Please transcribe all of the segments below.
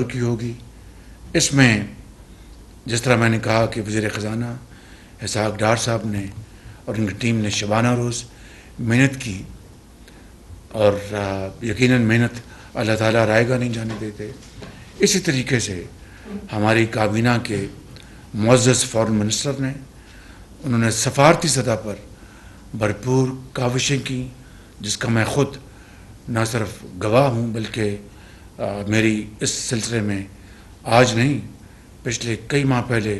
کی ہوگی. اس میں جس طرح میں نے کہا کہ وزیر خزانہ اسحاق ڈار صاحب نے اور ان کی ٹیم نے شبانہ روز محنت کی، اور یقیناً محنت اللہ تعالیٰ رائے گا نہیں جانے دیتے. اسی طریقے سے ہماری کابینہ کے معزز فارن منسٹر نے، انہوں نے سفارتی سطح پر بھرپور کاوشیں کی، جس کا میں خود نہ صرف گواہ ہوں بلکہ میری اس سلسلے میں آج نہیں پچھلے کئی ماہ پہلے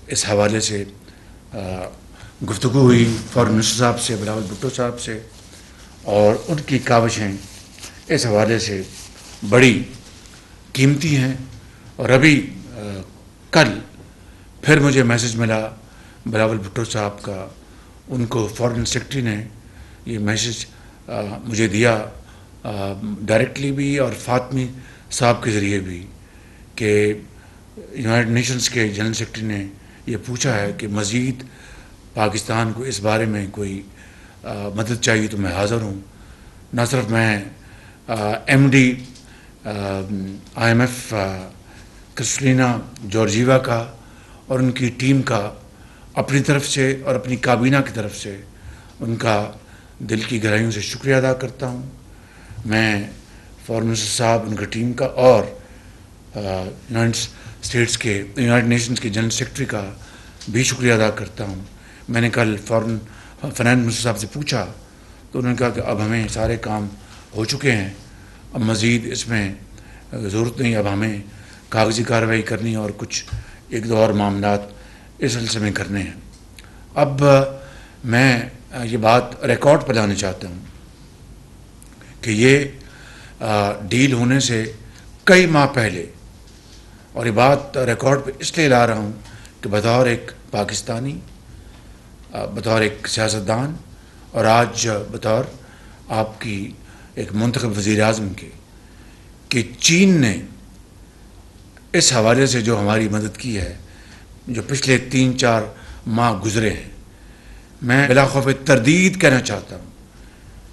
اس حوالے سے گفتگو ہوئی فارن منسٹر صاحب سے، بلاول بھٹو صاحب سے، اور ان کی کاوشیں اس حوالے سے بڑی قیمتی ہیں. اور ابھی کل پھر مجھے میسج ملا بلاول بھٹو صاحب کا، ان کو فارن سیکرٹری نے یہ میسج مجھے دیا ڈائریکٹلی بھی اور فاطمی صاحب کے ذریعے بھی، کہ یونائٹڈ نیشنز کے جنرل سیکرٹری نے یہ پوچھا ہے کہ مزید پاکستان کو اس بارے میں کوئی مدد چاہیے تو میں حاضر ہوں. نہ صرف میں M D I M F Kristalina Georgieva کا اور ان کی ٹیم کا اپنی طرف سے اور اپنی کابینہ کی طرف سے ان کا دل کی گہرائیوں سے شکریہ ادا کرتا ہوں. میں فارن منسٹر صاحب، ان کی ٹیم کا، اور یونائٹڈ نیشنز کے جنرل سیکرٹری کا بھی شکریہ ادا کرتا ہوں. میں نے کل فارن فنانس منسٹر صاحب سے پوچھا تو انہوں نے کہا کہ اب ہمیں سارے کام ہو چکے ہیں، اب مزید اس میں ضرورت نہیں، اب ہمیں کاغذی کارروائی کرنی اور کچھ ایک دو اور معاملات اس سلسلے میں کرنے ہیں. اب میں یہ بات ریکارڈ پر لانا چاہتا ہوں کہ یہ ڈیل ہونے سے کئی ماہ پہلے، اور یہ بات ریکارڈ پہ اس لیے لا رہا ہوں کہ بطور ایک پاکستانی، بطور ایک سیاستدان، اور آج بطور آپ کی ایک منتخب وزیر اعظم کے، کہ چین نے اس حوالے سے جو ہماری مدد کی ہے، جو پچھلے 3-4 ماہ گزرے ہیں، میں بلا خوف تردید کہنا چاہتا ہوں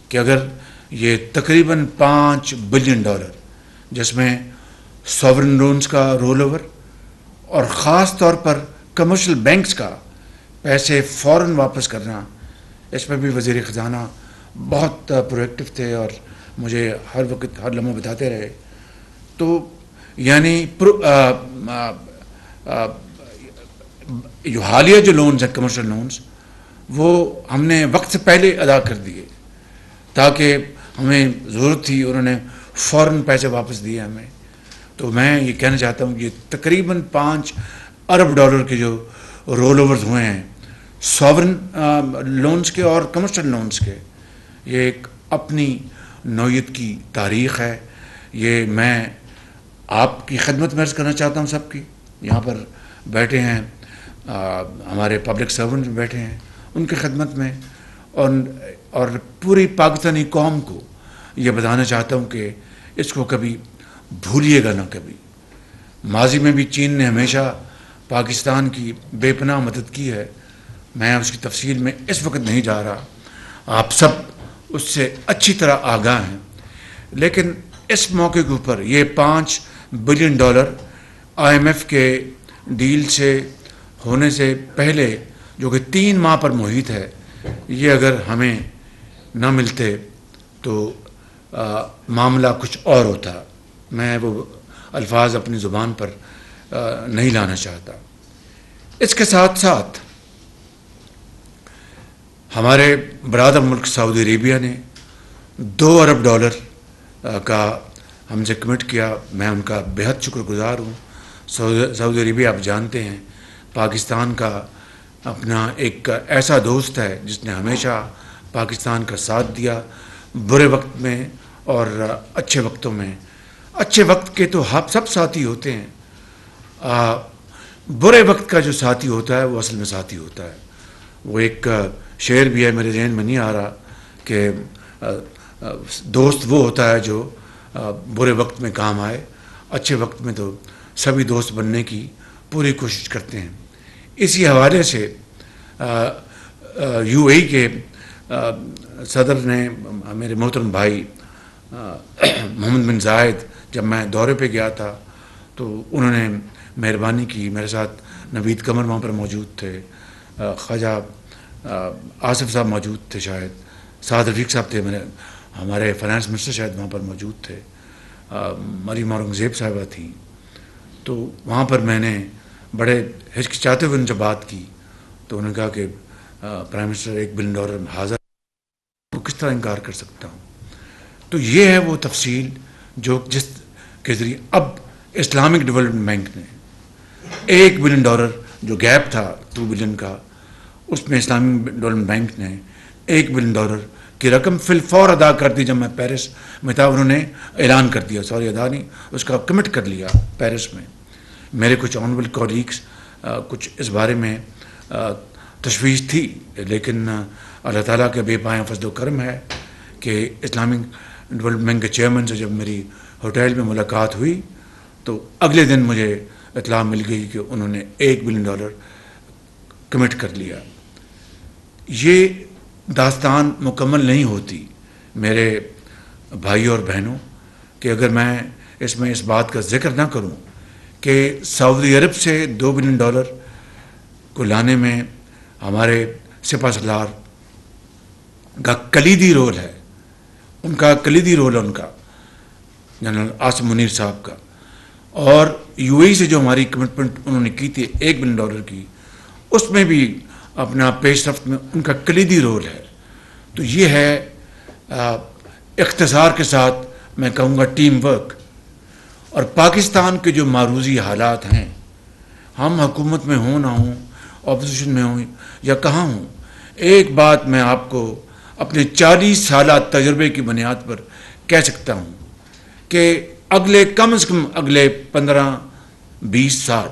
کہ اگر یہ تقریباً $5 بلین، جس میں ساورن لونز کا رول اوور اور خاص طور پر کمرشل بینکس کا پیسے فوراً واپس کرنا، اس میں بھی وزیر خزانہ بہت پرو ایکٹیو تھے اور مجھے ہر وقت ہر لمحہ بتاتے رہے. تو یعنی جو حالیہ جو لونز ہیں، کمرشل لونز، وہ ہم نے وقت سے پہلے ادا کر دیے تاکہ ہمیں ضرورت تھی، انہوں نے فوراً پیسے واپس دیے ہمیں. تو میں یہ کہنا چاہتا ہوں کہ تقریباً $5 ارب کے جو رول اوورز ہوئے ہیں ساورن لونز کے اور کمرشل لونز کے، یہ ایک اپنی نوعیت کی تاریخ ہے. یہ میں آپ کی خدمت میں عرض کرنا چاہتا ہوں، سب کی یہاں پر بیٹھے ہیں، ہمارے پبلک سرونٹ بیٹھے ہیں، ان کی خدمت میں، اور پوری پاکستانی قوم کو یہ بتانا چاہتا ہوں کہ اس کو کبھی بھولیے گا نہ. کبھی ماضی میں بھی چین نے ہمیشہ پاکستان کی بے پناہ مدد کی ہے. میں اس کی تفصیل میں اس وقت نہیں جا رہا، آپ سب اس سے اچھی طرح آگاہ ہیں. لیکن اس موقع کے اوپر یہ $5 بلین آئی ایم ایف کے ڈیل سے ہونے سے پہلے، جو کہ 3 ماہ پر محیط ہے، یہ اگر ہمیں نہ ملتے تو معاملہ کچھ اور ہوتا. میں وہ الفاظ اپنی زبان پر نہیں لانا چاہتا. اس کے ساتھ ساتھ ہمارے برادر ملک سعودی عربیہ نے $2 ارب کا ہم سے کمٹ کیا. میں ان کا بہت شکر گزار ہوں. سعودی عربیہ آپ جانتے ہیں پاکستان کا اپنا ایک ایسا دوست ہے جس نے ہمیشہ پاکستان کا ساتھ دیا، برے وقت میں اور اچھے وقتوں میں. اچھے وقت کے تو سب ساتھی ہوتے ہیں، برے وقت کا جو ساتھی ہوتا ہے وہ اصل میں ساتھی ہوتا ہے. وہ ایک شعر بھی ہے، میرے ذہن میں نہیں آ رہا، کہ دوست وہ ہوتا ہے جو برے وقت میں کام آئے، اچھے وقت میں تو سبھی دوست بننے کی پوری کوشش کرتے ہیں. اسی حوالے سے یو اے ای کے صدر نے، میرے محترم بھائی محمد بن زائد، جب میں دورے پہ گیا تھا تو انہوں نے مہربانی کی، میرے ساتھ نوید قمر وہاں پر موجود تھے، خواجہ آصف صاحب موجود تھے، شاید سعد رفیق صاحب تھے، ہمارے فائنانس منسٹر شاید وہاں پر موجود تھے، مریم اورنگزیب صاحبہ تھیں. تو وہاں پر میں نے بڑے ہچکچاتے ہوئے ان سے بات کی، تو انہوں نے کہا کہ پرائم منسٹر $1 بلین حاضر، تو کس طرح انکار کر سکتا ہوں. تو یہ ہے وہ تفصیل جو جس کے ذریعے اب اسلامک ڈیولپمنٹ بینک نے $1 بلین جو گیپ تھا 2 بلین کا، اس میں اسلامک ڈیولپمنٹ بینک نے $1 بلین کی رقم فی الفور ادا کر دی. جب میں پیرس میں تھا انہوں نے اعلان کر دیا، سوری ادا نہیں، اس کا کمٹ کر لیا پیرس میں. میرے کچھ آنریبل کولیگس کچھ اس بارے میں تشویش تھی، لیکن اللہ تعالیٰ کے بے پایہ فضل و کرم ہے کہ اسلامک ڈیولپمنٹ بینک کے چیئرمین سے جب میری ہوٹل میں ملاقات ہوئی تو اگلے دن مجھے اطلاع مل گئی کہ انہوں نے $1 بلین کمٹ کر لیا. یہ داستان مکمل نہیں ہوتی میرے بھائیوں اور بہنوں کہ اگر میں اس بات کا ذکر نہ کروں کہ سعودی عرب سے $2 بلین کو لانے میں ہمارے سپہ سالار کا کلیدی رول ہے، ان کا کلیدی رول ہے، ان کا جنرل عاصم منیر صاحب کا. اور یو اے ای سے جو ہماری کمٹمنٹ انہوں نے کی تھی $1 بلین کی، اس میں بھی اپنا پیش رفت میں ان کا کلیدی رول ہے. تو یہ ہے اختصار کے ساتھ میں کہوں گا ٹیم ورک. اور پاکستان کے جو معروضی حالات ہیں، ہم حکومت میں ہوں نہ ہوں، اپوزیشن میں ہوں یا کہاں ہوں، ایک بات میں آپ کو اپنے 40 سالہ تجربے کی بنیاد پر کہہ سکتا ہوں کہ اگلے کم از کم اگلے 15-20 سال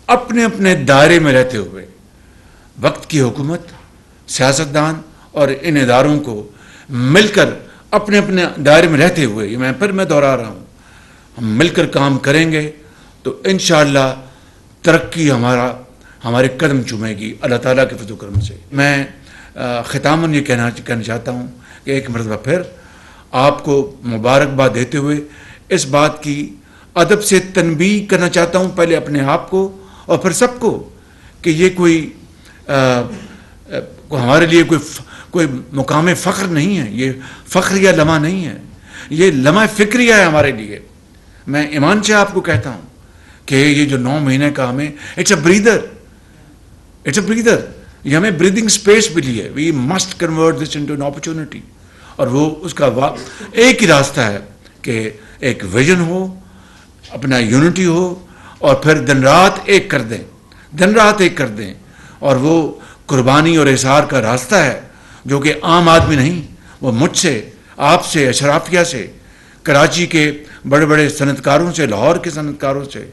اپنے اپنے دائرے میں رہتے ہوئے وقت کی حکومت، سیاستدان اور ان اداروں کو مل کر اپنے اپنے دائرے میں رہتے ہوئے، یہ میں دہرا رہا ہوں، ہم مل کر کام کریں گے تو انشاءاللہ ترقی ہمارے قدم چومے گی اللہ تعالیٰ کے فضل و کرم سے. میں ختاماً یہ کہنا چاہتا ہوں کہ ایک مرتبہ پھر آپ کو مبارکباد دیتے ہوئے اس بات کی ادب سے تنبیہ کرنا چاہتا ہوں، پہلے اپنے آپ کو اور پھر سب کو، کہ یہ کوئی ہمارے لیے کوئی مقام فخر نہیں ہے، یہ فخر یا لمحہ نہیں ہے، یہ لمحہ فکریہ ہے ہمارے لیے. میں ایمان سے آپ کو کہتا ہوں کہ یہ جو 9 مہینے کا ہمیں اٹس اے بریدر، یہ ہمیں بریدنگ سپیس ملی ہے. We must convert this into an opportunity. اور وہ اس کا ایک ہی راستہ ہے کہ ایک ویژن ہو، اپنا یونٹی ہو، اور پھر دن رات ایک کر دیں. اور وہ قربانی اور احسار کا راستہ ہے جو کہ عام آدمی نہیں، وہ مجھ سے، آپ سے، اشرافیہ سے، کراچی کے بڑے بڑے صنعت کاروں سے، لاہور کے صنعت کاروں سے،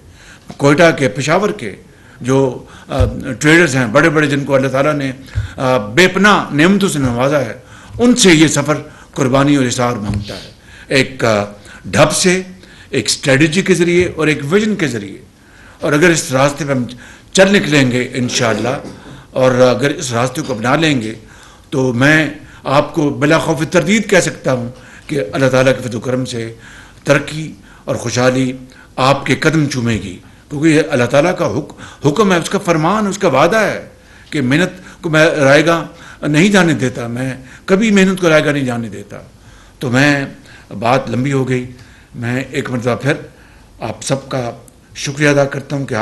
کوئٹہ کے، پشاور کے جو ٹریڈرز ہیں بڑے بڑے، جن کو اللہ تعالیٰ نے بے پناہ نعمتوں سے نوازا ہے، ان سے یہ سفر قربانی اور احسار مانگتا ہے. ایک ڈھب سے، ایک اسٹریٹجی کے ذریعے اور ایک ویژن کے ذریعے. اور اگر اس راستے پہ ہم چل نکلیں گے انشاءاللہ، اور اگر اس راستے کو اپنا لیں گے، تو میں آپ کو بلا خوف تردید کہہ سکتا ہوں کہ اللہ تعالیٰ کے فضل و کرم سے ترقی اور خوشحالی آپ کے قدم چومے گی. کیونکہ یہ اللہ تعالیٰ کا حکم ہے، اس کا فرمان، اس کا وعدہ ہے کہ محنت کو میں رائے گاہ نہیں جانے دیتا، میں کبھی محنت کو رائے گاہ نہیں جانے دیتا. تو میں بات لمبی ہو گئی، میں ایک مرتبہ پھر آپ سب کا شکریہ ادا کرتا ہوں کہ